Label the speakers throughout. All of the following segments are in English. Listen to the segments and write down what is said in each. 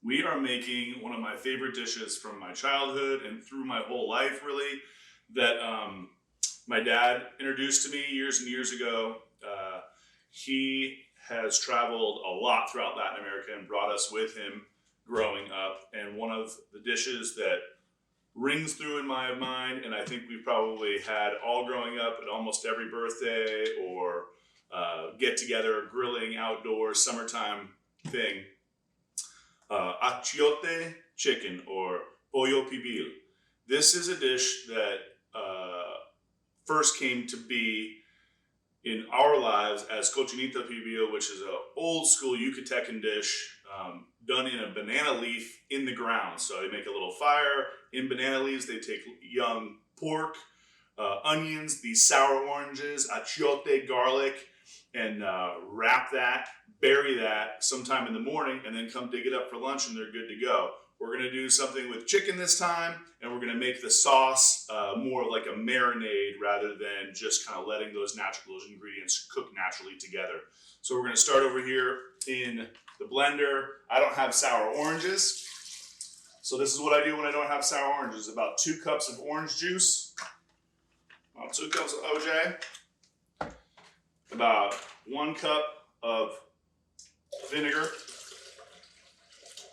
Speaker 1: we are making one of my favorite dishes from my childhood and through my whole life, really, that my dad introduced to me years and years ago. He has traveled a lot throughout Latin America and brought us with him growing up. And one of the dishes that rings through in my mind, and I think we've probably had all growing up at almost every birthday or get together, grilling outdoors, summertime thing. Achiote chicken or Pollo Pibil. This is a dish that first came to be in our lives as cochinita pibil, which is an old school Yucatecan dish done in a banana leaf in the ground. So they make a little fire in banana leaves. They take young pork, onions, these sour oranges, achiote, garlic, and wrap that, bury that sometime in the morning, and then come dig it up for lunch, and they're good to go. We're going to do something with chicken this time, and we're going to make the sauce more like a marinade rather than just kind of letting those ingredients cook naturally together. So we're going to start over here in the blender. I don't have sour oranges, so this is what I do when I don't have sour oranges. About 2 cups of orange juice, about 2 cups of OJ, about 1 cup of vinegar,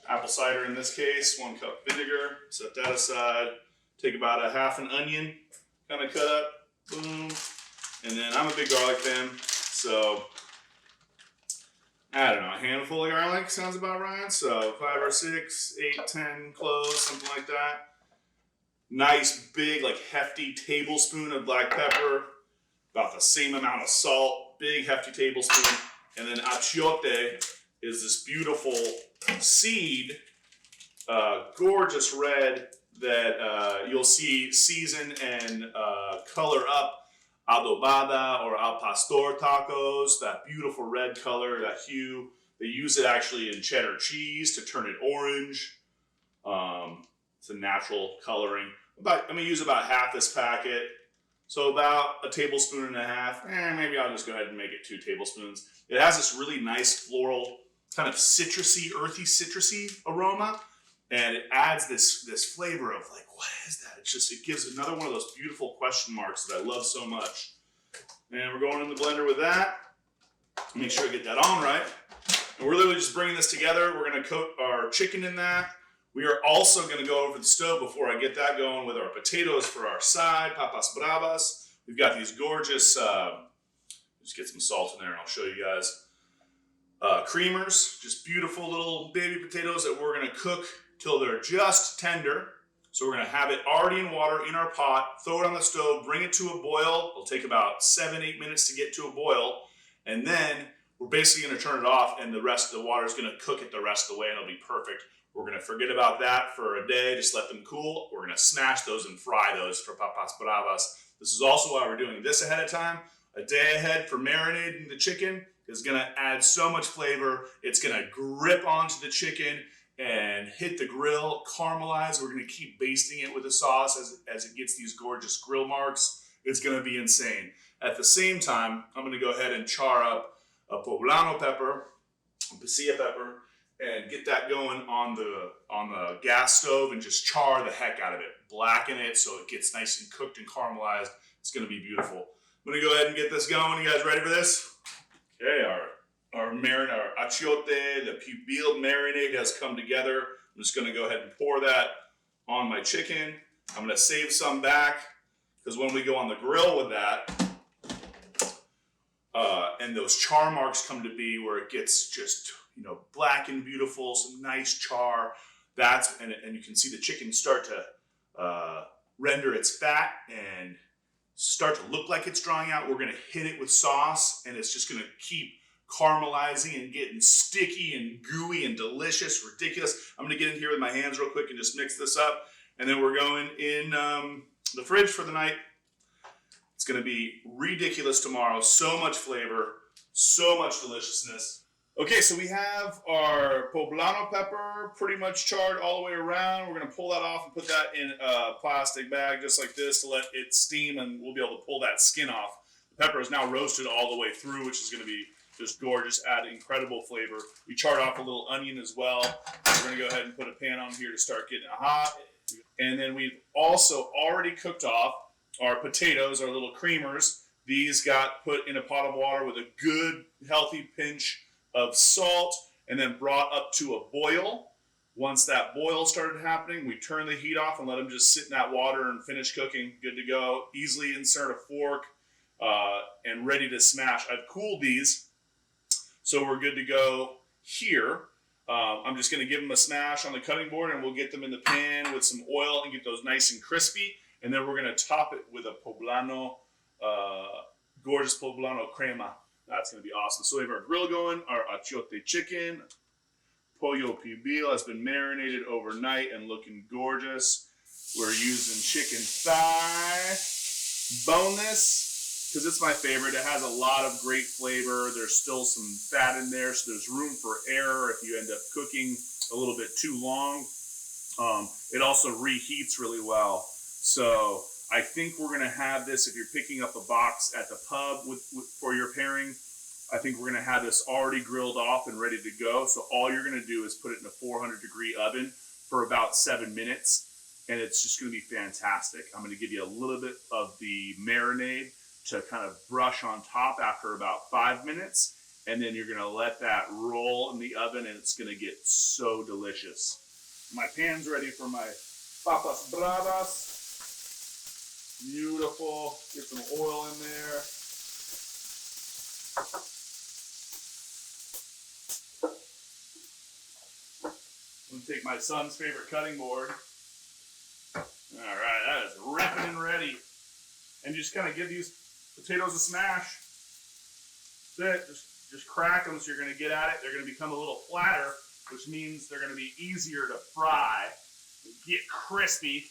Speaker 1: apple cider in this case, 1 cup vinegar, set that aside. Take about a half an onion, kind of cut up, boom. And then I'm a big garlic fan, so I don't know, a handful of garlic sounds about right. So 5 or 6, 8, 10 cloves, something like that. Nice big, like hefty tablespoon of black pepper, about the same amount of salt, big hefty tablespoon. And then achiote is this beautiful seed, gorgeous red that you'll see season and color up adobada or al pastor tacos, that beautiful red color, that hue. They use it actually in cheddar cheese to turn it orange. It's a natural coloring. I'm going to use about half this packet. So about a tablespoon and a half. Maybe I'll just go ahead and make it 2 tablespoons. It has this really nice floral, kind of citrusy, earthy citrusy aroma. And it adds this flavor of like, what is that? It gives another one of those beautiful question marks that I love so much. And we're going in the blender with that. Make sure I get that on right. And we're literally just bringing this together. We're going to coat our chicken in that. We are also going to go over the stove before I get that going with our potatoes for our side, papas bravas. We've got these gorgeous, just get some salt in there and I'll show you guys. Creamers, just beautiful little baby potatoes that we're going to cook till they're just tender. So we're going to have it already in water in our pot, throw it on the stove, bring it to a boil. It'll take about 7-8 minutes to get to a boil. And then we're basically going to turn it off and the rest of the water is going to cook it the rest of the way and it'll be perfect. We're going to forget about that for a day, just let them cool. We're going to smash those and fry those for papas bravas. This is also why we're doing this ahead of time. A day ahead for marinating the chicken is going to add so much flavor. It's going to grip onto the chicken and hit the grill, caramelize. We're going to keep basting it with the sauce as it gets these gorgeous grill marks. It's going to be insane. At the same time, I'm going to go ahead and char up a poblano pepper, a pasilla pepper, and get that going on the gas stove and just char the heck out of it. Blacken it so it gets nice and cooked and caramelized. It's going to be beautiful. I'm going to go ahead and get this going. You guys ready for this? Okay, our achiote, the pibil marinade has come together. I'm just going to go ahead and pour that on my chicken. I'm going to save some back because when we go on the grill with that, and those char marks come to be where it gets just, black and beautiful, some nice char. And you can see the chicken start to render its fat and start to look like it's drying out. We're going to hit it with sauce, and it's just going to keep caramelizing and getting sticky and gooey and delicious, ridiculous. I'm going to get in here with my hands real quick and just mix this up. And then we're going in the fridge for the night. It's going to be ridiculous tomorrow. So much flavor, so much deliciousness. Okay, so we have our poblano pepper pretty much charred all the way around. We're going to pull that off and put that in a plastic bag just like this to let it steam, and we'll be able to pull that skin off. The pepper is now roasted all the way through, which is going to be Just gorgeous, add incredible flavor. We charred off a little onion as well. We're gonna go ahead and put a pan on here to start getting it hot. And then we've also already cooked off our potatoes, our little creamers. These got put in a pot of water with a good, healthy pinch of salt and then brought up to a boil. Once that boil started happening, we turn the heat off and let them just sit in that water and finish cooking. Good to go. Easily insert a fork and ready to smash. I've cooled these, so we're good to go here. I'm just going to give them a smash on the cutting board, and we'll get them in the pan with some oil and get those nice and crispy. And then we're going to top it with a poblano, gorgeous poblano crema. That's going to be awesome. So we have our grill going, our achiote chicken. Pollo Pibil has been marinated overnight and looking gorgeous. We're using chicken thigh, boneless, because it's my favorite. It has a lot of great flavor. There's still some fat in there, so there's room for error if you end up cooking a little bit too long. It also reheats really well. So I think we're going to have this, if you're picking up a box at the pub for your pairing, I think we're going to have this already grilled off and ready to go. So all you're going to do is put it in a 400-degree oven for about 7 minutes, and it's just going to be fantastic. I'm going to give you a little bit of the marinade to kind of brush on top after about 5 minutes, and then you're going to let that roll in the oven, and it's going to get so delicious. My pan's ready for my papas bravas. Beautiful. Get some oil in there. I'm going to take my son's favorite cutting board. All right, that is ripping and ready. And just kind of give these potatoes a smash. That's it. Just crack them so you're going to get at it. They're going to become a little flatter, which means they're going to be easier to fry. Get crispy.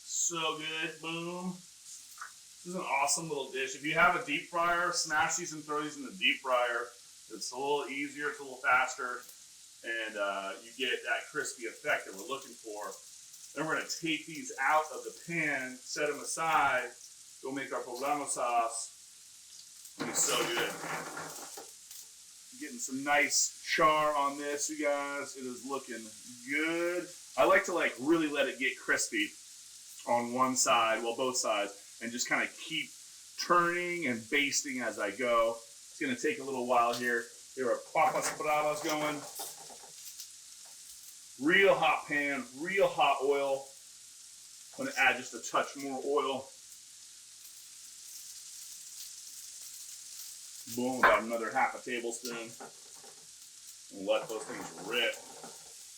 Speaker 1: So good. Boom. This is an awesome little dish. If you have a deep fryer, smash these and throw these in the deep fryer. It's a little easier, it's a little faster, and you get that crispy effect that we're looking for. Then we're going to take these out of the pan, set them aside, go make our poblano sauce. It's so good. Getting some nice char on this, you guys. It is looking good. I like to really let it get crispy on one side, well, both sides, and just kind of keep turning and basting as I go. It's going to take a little while here. There are papas bravas going. Real hot pan, real hot oil. I'm going to add just a touch more oil. Boom, about another half a tablespoon. And let those things rip.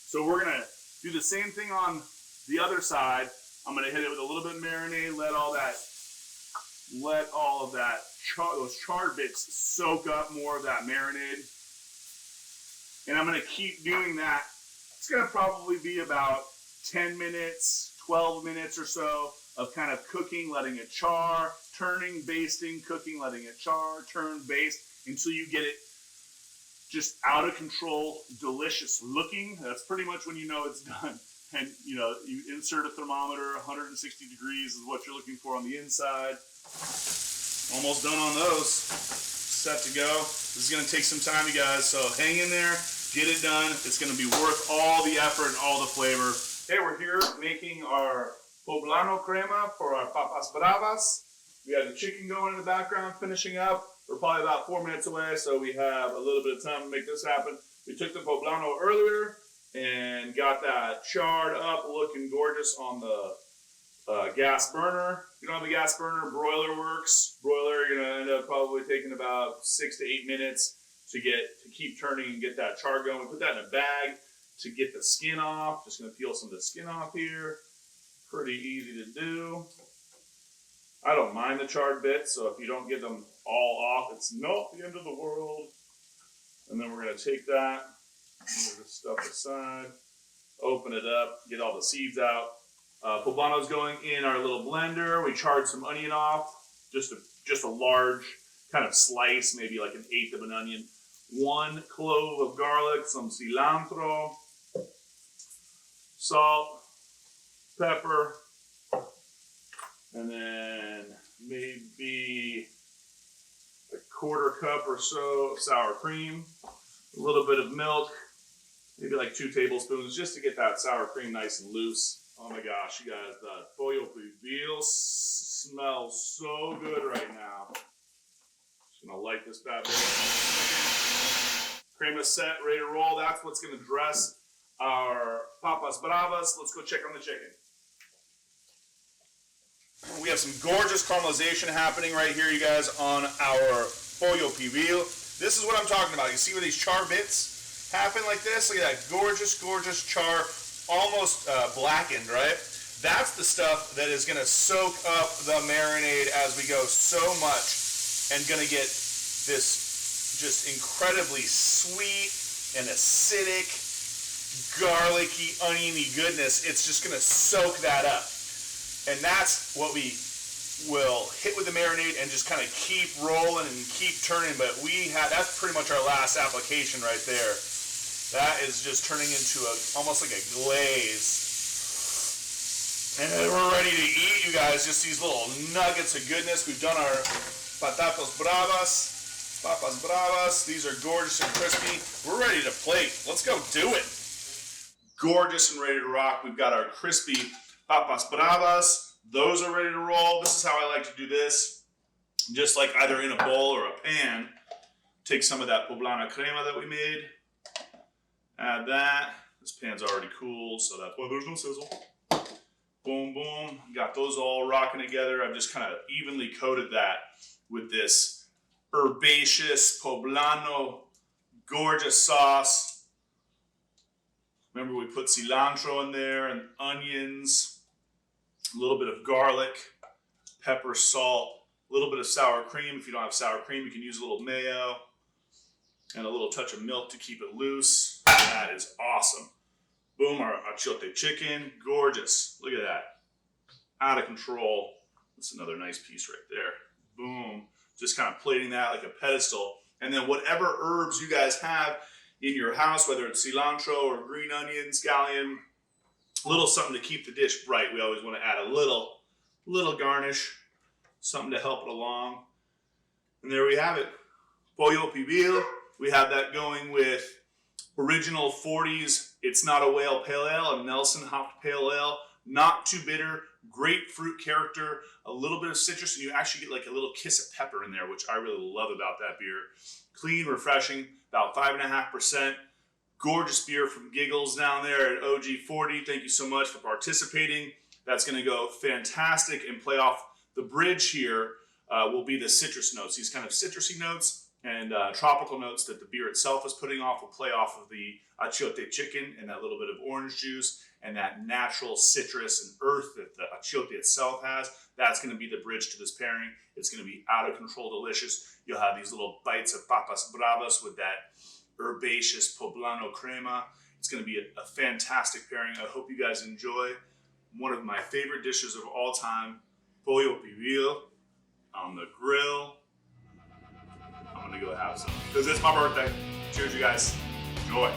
Speaker 1: So we're going to do the same thing on the other side. I'm going to hit it with a little bit of marinade, let all of that, those charred bits soak up more of that marinade. And I'm going to keep doing that. It's going to probably be about 10 minutes, 12 minutes or so of kind of cooking, letting it char, turning, basting, cooking, letting it char, turn, baste, until you get it just out of control, delicious looking. That's pretty much when you know it's done. And, you insert a thermometer, 160 degrees is what you're looking for on the inside. Almost done on those. Set to go. This is going to take some time, you guys, so hang in there. Get it done. It's going to be worth all the effort and all the flavor. Hey, we're here making our poblano crema for our papas bravas. We have the chicken going in the background, finishing up. We're probably about 4 minutes away, so we have a little bit of time to make this happen. We took the poblano earlier and got that charred up, looking gorgeous on the gas burner. If you don't have a gas burner, broiler works. Broiler, you're gonna end up probably taking about 6 to 8 minutes to keep turning and get that char going. We put that in a bag to get the skin off. Just gonna peel some of the skin off here. Pretty easy to do. I don't mind the charred bits, so if you don't get them all off, it's not the end of the world. And then we're gonna take that, move this stuff aside, open it up, get all the seeds out. Poblano's going in our little blender. We charred some onion off, just a large kind of slice, maybe like 1/8 of an onion. 1 clove of garlic, some cilantro, salt, pepper, and then maybe a 1/4 cup or so of sour cream, a little bit of milk, maybe like 2 tablespoons, just to get that sour cream nice and loose. Oh my gosh, you guys, the Pollo Pibil smells so good right now. Just gonna light this bad boy. Crema set, ready to roll. That's what's gonna dress our papas bravas. Let's go check on the chicken. We have some gorgeous caramelization happening right here, you guys, on our Pollo Pibil. This is what I'm talking about. You see where these char bits happen like this? Look at that gorgeous, gorgeous char, almost blackened, right? That's the stuff that is going to soak up the marinade as we go so much and going to get this just incredibly sweet and acidic, garlicky, oniony goodness. It's just going to soak that up. And that's what we will hit with the marinade and just kind of keep rolling and keep turning. But that's pretty much our last application right there. That is just turning into almost like a glaze. And we're ready to eat, you guys. Just these little nuggets of goodness. We've done our papas bravas. These are gorgeous and crispy. We're ready to plate. Let's go do it. Gorgeous and ready to rock. We've got our crispy papas bravas. Those are ready to roll. This is how I like to do this. Just like either in a bowl or a pan. Take some of that poblano crema that we made. Add that. This pan's already cooled, so that's why there's no sizzle. Boom, boom. Got those all rocking together. I've just kind of evenly coated that with this herbaceous poblano gorgeous sauce. Remember, we put cilantro in there and onions, a little bit of garlic, pepper, salt, a little bit of sour cream. If you don't have sour cream, you can use a little mayo and a little touch of milk to keep it loose. That is awesome. Boom, our achiote chicken, gorgeous. Look at that. Out of control. That's another nice piece right there. Boom. Just kind of plating that like a pedestal. And then whatever herbs you guys have in your house, whether it's cilantro or green onion, scallion, a little something to keep the dish bright. We always want to add a little garnish, something to help it along. And there we have it. Pollo Pibil. We have that going with original 40s. It's not a whale pale ale, a Nelson hopped pale ale. Not too bitter, grapefruit character, a little bit of citrus, and you actually get like a little kiss of pepper in there, which I really love about that beer. Clean, refreshing, about 5.5%. Gorgeous beer from Giggles down there at OG40. Thank you so much for participating. That's going to go fantastic and play off the bridge here. Will be the citrus notes. These kind of citrusy notes and tropical notes that the beer itself is putting off will play off of the achiote chicken and that little bit of orange juice and that natural citrus and earth that the achiote itself has. That's going to be the bridge to this pairing. It's going to be out of control delicious. You'll have these little bites of papas bravas with that herbaceous poblano crema. It's going to be a fantastic pairing. I hope you guys enjoy one of my favorite dishes of all time, Pollo Pibil on the grill. I'm going to go have some because it's my birthday. Cheers, you guys. Enjoy.